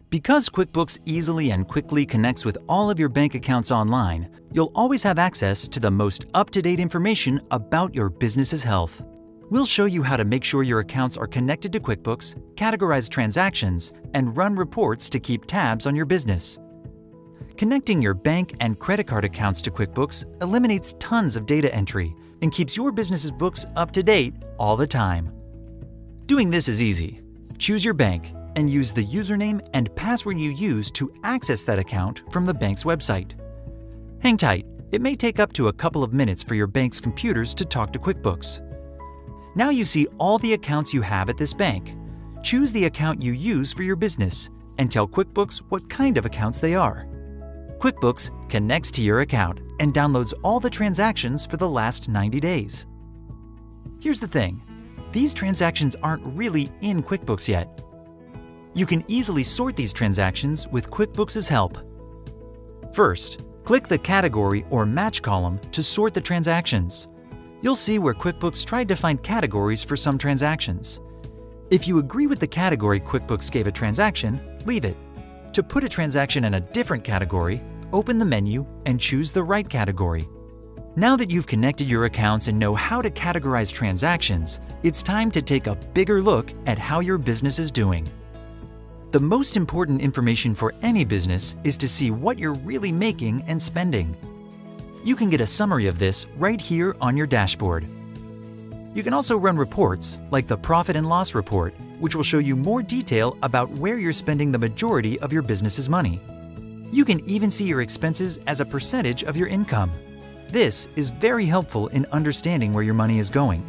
Because QuickBooks easily and quickly connects with all of your bank accounts online, you'll always have access to the most up-to-date information about your business's health. We'll show you how to make sure your accounts are connected to QuickBooks, categorize transactions, and run reports to keep tabs on your business. Connecting your bank and credit card accounts to QuickBooks eliminates tons of data entry and keeps your business's books up to date all the time. Doing this is easy. Choose your bank and use the username and password you use to access that account from the bank's website. Hang tight, it may take up to a couple of minutes for your bank's computers to talk to QuickBooks. Now you see all the accounts you have at this bank. Choose the account you use for your business and tell QuickBooks what kind of accounts they are. QuickBooks connects to your account and downloads all the transactions for the last 90 days. Here's the thing, these transactions aren't really in QuickBooks yet. You can easily sort these transactions with QuickBooks' help. First, click the Category or Match column to sort the transactions. You'll see where QuickBooks tried to find categories for some transactions. If you agree with the category QuickBooks gave a transaction, leave it. To put a transaction in a different category, open the menu and choose the right category. Now that you've connected your accounts and know how to categorize transactions, it's time to take a bigger look at how your business is doing. The most important information for any business is to see what you're really making and spending. You can get a summary of this right here on your dashboard. You can also run reports like the Profit and Loss report, which will show you more detail about where you're spending the majority of your business's money. You can even see your expenses as a percentage of your income. This is very helpful in understanding where your money is going.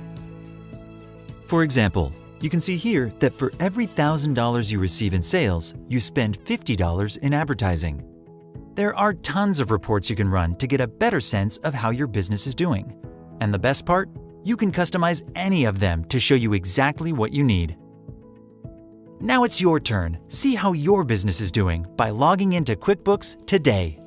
For example, you can see here that for every $1,000 you receive in sales, you spend $50 in advertising. There are tons of reports you can run to get a better sense of how your business is doing. And the best part? You can customize any of them to show you exactly what you need. Now it's your turn. See how your business is doing by logging into QuickBooks today.